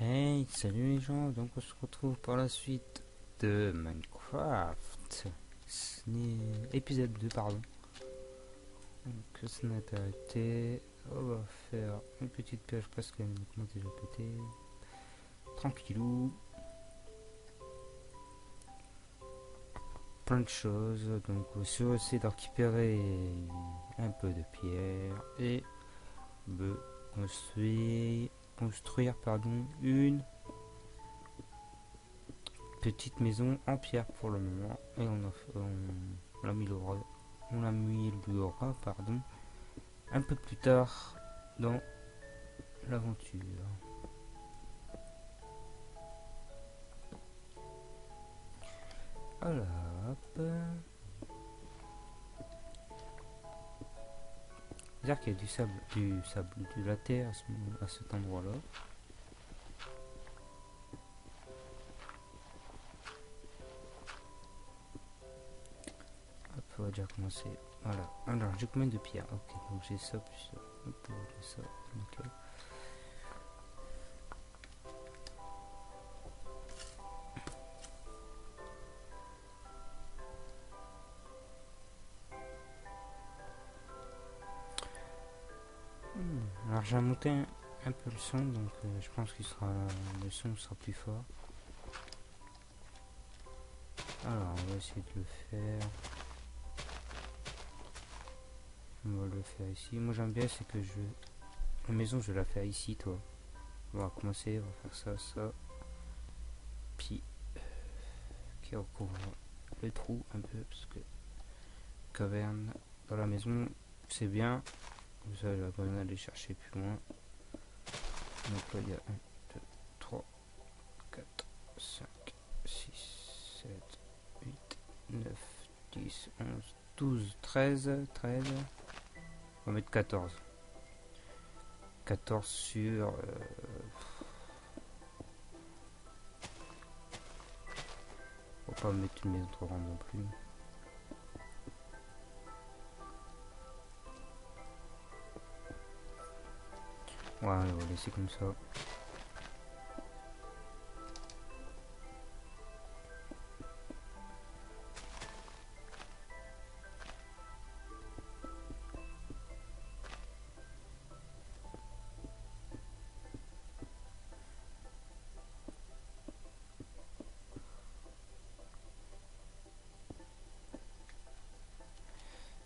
Hey, salut les gens, donc on se retrouve pour la suite de Minecraft. Épisode 2, pardon. Donc ça n'a pas arrêté. On va faire une petite page parce qu'elle commence déjà pété. Tranquillou. Plein de choses. Donc je vais essayer de récupérer un peu de pierre et de construire pardon, une petite maison en pierre pour le moment. Et on l'améliorera pardon, un peu plus tard dans l'aventure. Alors, hop. C'est-à-dire qu'il y a de la terre à cet endroit-là. Hop, on va déjà commencer. Voilà. Alors, j'ai combien de pierres? Ok, donc j'ai ça plus ça. Hop, ça. Ok. Alors, j'ai monté un peu le son, donc je pense que le son sera plus fort. Alors, on va essayer de le faire. On va le faire ici. Moi, j'aime bien, c'est que la maison, je vais la faire ici, toi. On va commencer, on va faire ça. Puis, qui recouvre le trou un peu, parce que caverne dans la maison, c'est bien. Comme ça, je vais pas besoin d'aller chercher plus loin. Donc là, il y a 1, 2, 3, 4, 5, 6, 7, 8, 9, 10, 11, 12, 13. On va mettre 14. 14 sur... on va pas mettre une maison trop grande non plus. Ouais, on va laisser comme ça.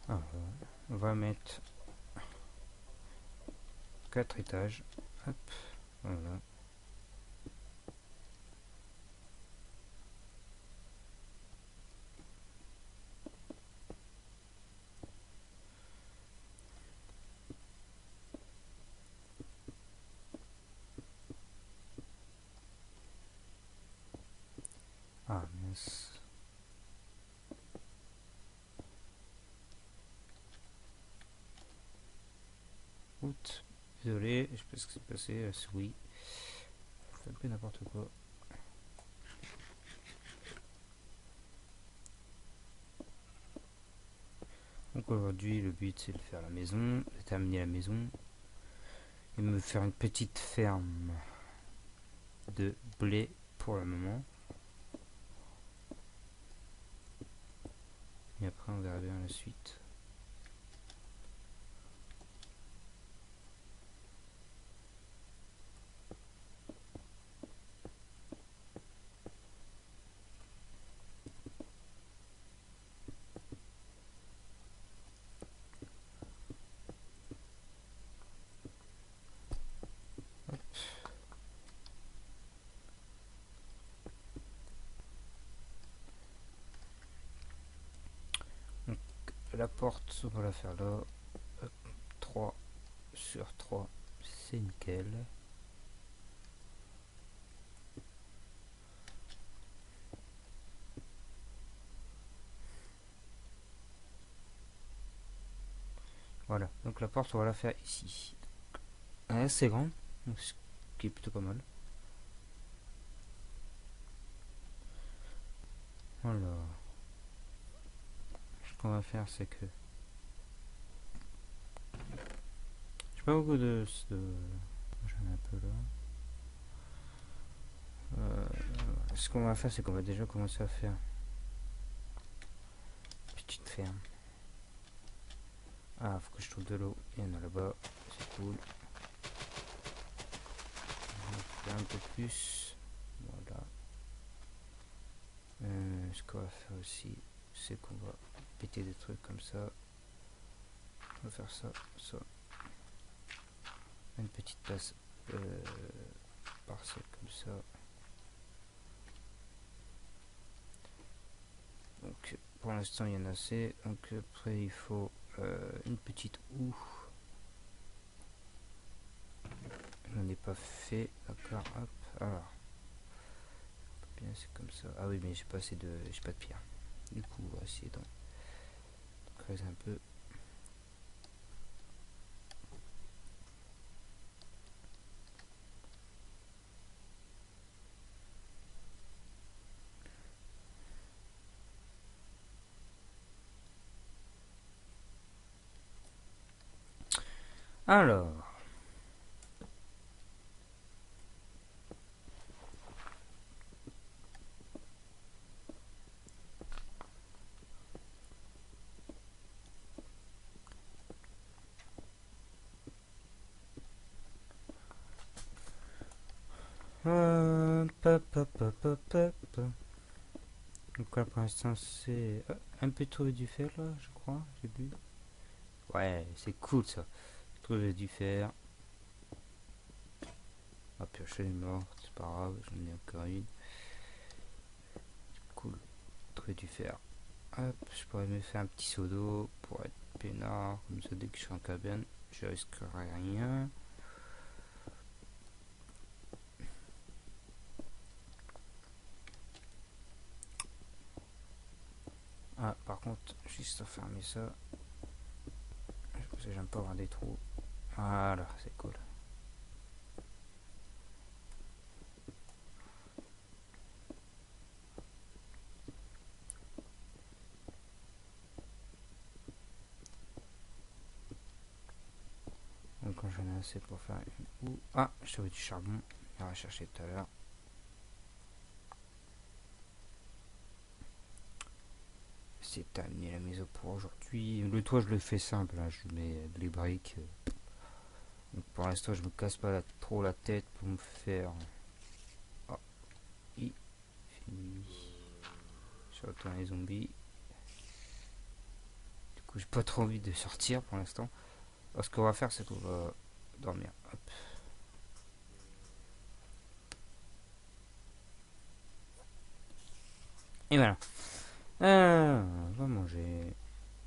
Alors, on va mettre 4 étages. Hop, voilà. Ah, mince. Oups, désolé, je sais pas ce qui s'est passé, la souris. Je fais un peu n'importe quoi. Donc aujourd'hui, le but c'est de faire la maison, de terminer la maison et me faire une petite ferme de blé pour le moment. Et après, on verra bien la suite. Donc, la porte, on va la faire là. Hop, 3 sur 3, c'est nickel. Voilà, donc la porte, on va la faire ici. Elle est assez grande, donc ce qui est plutôt pas mal. Alors, ce qu'on va faire, c'est que j'ai pas beaucoup de... j'en ai un peu là. ce qu'on va faire, c'est qu'on va déjà commencer à faire une petite ferme. Ah, faut que je trouve de l'eau. Il y en a là-bas, c'est cool. On va faire un peu plus. Voilà. Ce qu'on va faire aussi, c'est qu'on va péter des trucs comme ça. On va faire ça, ça. Une petite place parcelle comme ça. Donc pour l'instant il y en a assez. Donc après il faut une petite houe. Je n'en ai pas fait. D'accord. Hop. Alors. Bien c'est comme ça. Ah oui mais j'ai pas assez de. J'ai pas de pierre. Du coup on va essayer d'en creuser un peu. Alors. Donc là pour l'instant c'est un peu trouvé du fer là je crois. J'ai vu. Ouais c'est cool ça. Trouver du fer. Ah piocher est morte. C'est pas grave. J'en ai encore une. Cool. Trouver du fer. Hop, je pourrais me faire un petit seau d'eau pour être peinard, comme ça dès que je suis en cabane, je risquerai rien. Ah, par contre, juste à fermer ça, parce que j'aime pas avoir des trous. Voilà, c'est cool. Donc quand j'en ai assez pour faire une houe. Ah, j'avais du charbon, on va chercher tout à l'heure. C'est terminé la maison pour aujourd'hui. Le toit, je le fais simple, hein. Je mets les briques. Donc pour l'instant, je me casse pas trop la tête pour me faire. Oh, fini. Je retourne les zombies. Du coup, j'ai pas trop envie de sortir pour l'instant. Alors, ce qu'on va faire, c'est qu'on va dormir. Hop. Et voilà. On va manger.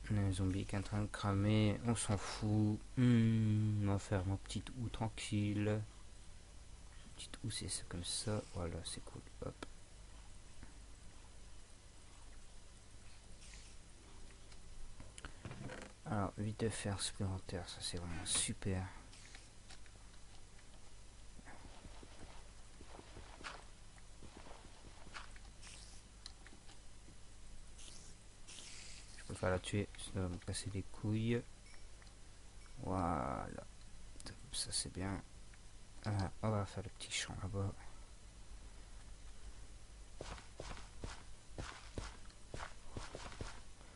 On a un zombie qui est en train de cramer. On s'en fout. On va faire ma petite houe tranquille. Petite houe, c'est comme ça. Voilà, c'est cool. Hop. Alors, 8 de fer supplémentaire, ça c'est vraiment super. Je peux pas la tuer, ça va me casser les couilles. Voilà. Ça c'est bien. On va faire le petit champ là-bas.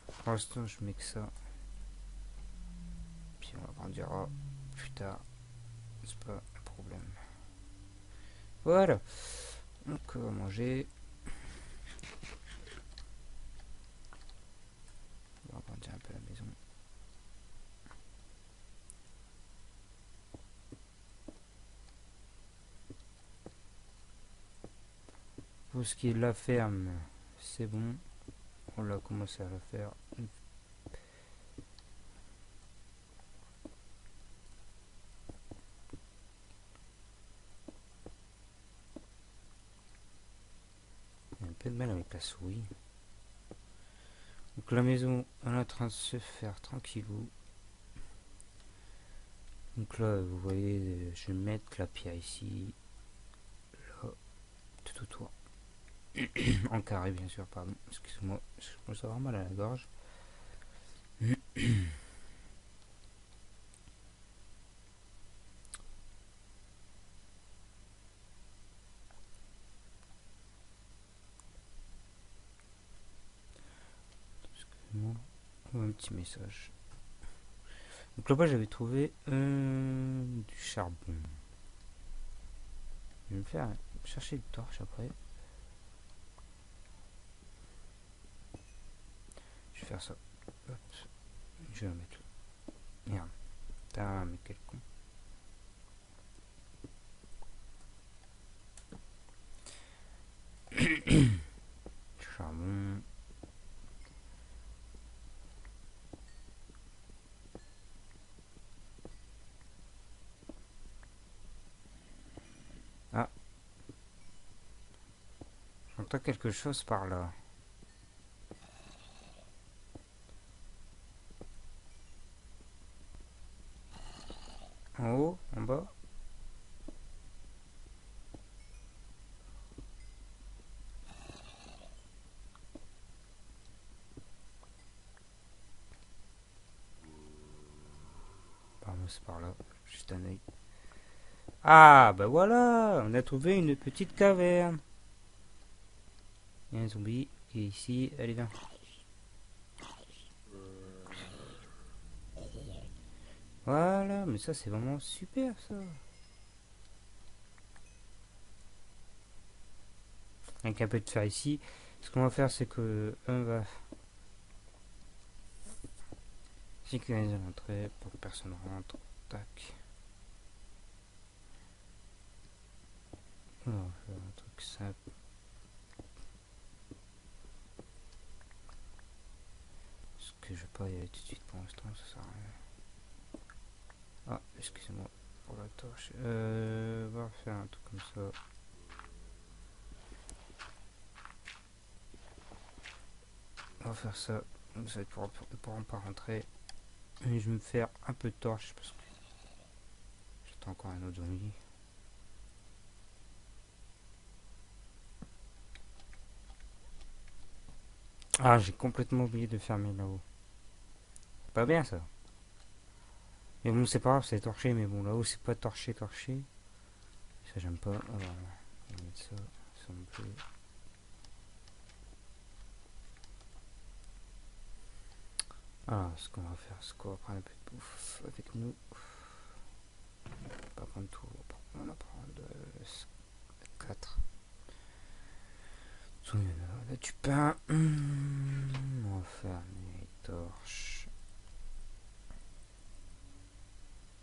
Pour l'instant, je mets que ça. Puis on grandira plus tard. C'est pas un problème. Voilà. Donc on va manger. On va agrandir un peu la maison. Pour ce qui est de la ferme, c'est bon. On a commencé à la faire. J'ai un peu de mal avec la souris. Donc la maison elle est en train de se faire tranquillou. Donc là vous voyez je vais mettre la pierre ici. Là, tout autour. En carré bien sûr, pardon. Excuse-moi, je commence à avoir mal à la gorge. petit message. Donc là-bas j'avais trouvé du charbon. Je vais me faire chercher une torche après. Je vais faire ça. Hop. Je vais la mettre là. Merde. Putain, mais quel con. Charbon. Ah. J'entends quelque chose par là. En haut, en bas. Pardon, c'est par là. Juste un œil. Ah, bah voilà, on a trouvé une petite caverne. Il y a un zombie qui est ici. Allez, viens. Voilà, mais ça c'est vraiment super ça. Avec un peu de fer ici. Ce qu'on va faire c'est que on va sécuriser l'entrée pour que personne rentre. Tac. On va faire un truc simple. Parce que je vais pas y aller tout de suite pour l'instant, ça sert à rien. Ah, excusez-moi pour la torche. On va faire un truc comme ça. On va faire ça. Comme ça, pour ne pas rentrer. Et je vais me faire un peu de torche parce que j'attends encore un autre zombie. Ah, j'ai complètement oublié de fermer là-haut. Pas bien ça. Mais bon, c'est pas grave, c'est torché, mais bon, là-haut, c'est pas torché. Ça, j'aime pas. Alors, on va mettre ça, ça me plaît. Alors, ce qu'on va faire, c'est qu'on va prendre un peu de bouffe avec nous. On va pas prendre tout, on va prendre 4. Là, du pain. On va faire les torches.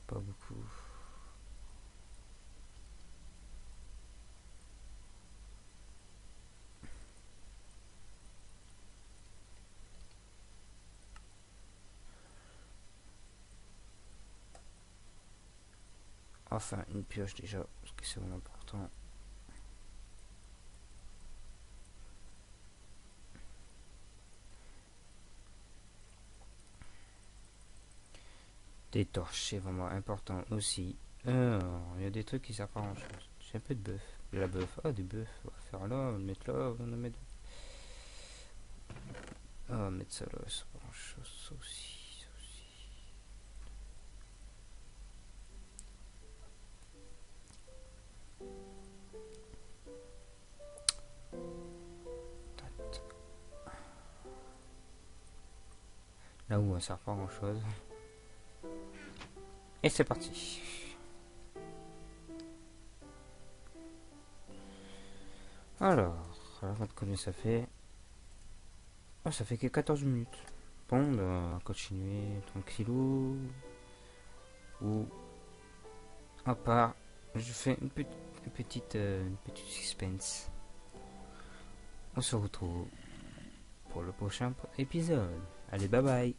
Pas beaucoup. Enfin, une pioche déjà, parce que c'est vraiment important. Des torches, c'est vraiment important aussi. Il y a des trucs qui servent pas à grand chose. J'ai un peu de bœuf. De la bœuf. Ah, du bœuf. On va faire là, on va le mettre là, on va le mettre. Ah, on va mettre ça là, c'est pas grand chose. Ça aussi, ça aussi. Là où ça sert pas à grand chose. Et c'est parti. Alors, regarde combien ça fait. Oh, ça fait que 14 minutes. Bon, ben, on va continuer tranquillou. Ou à part, je fais une petite suspense. On se retrouve pour le prochain épisode. Allez, bye bye.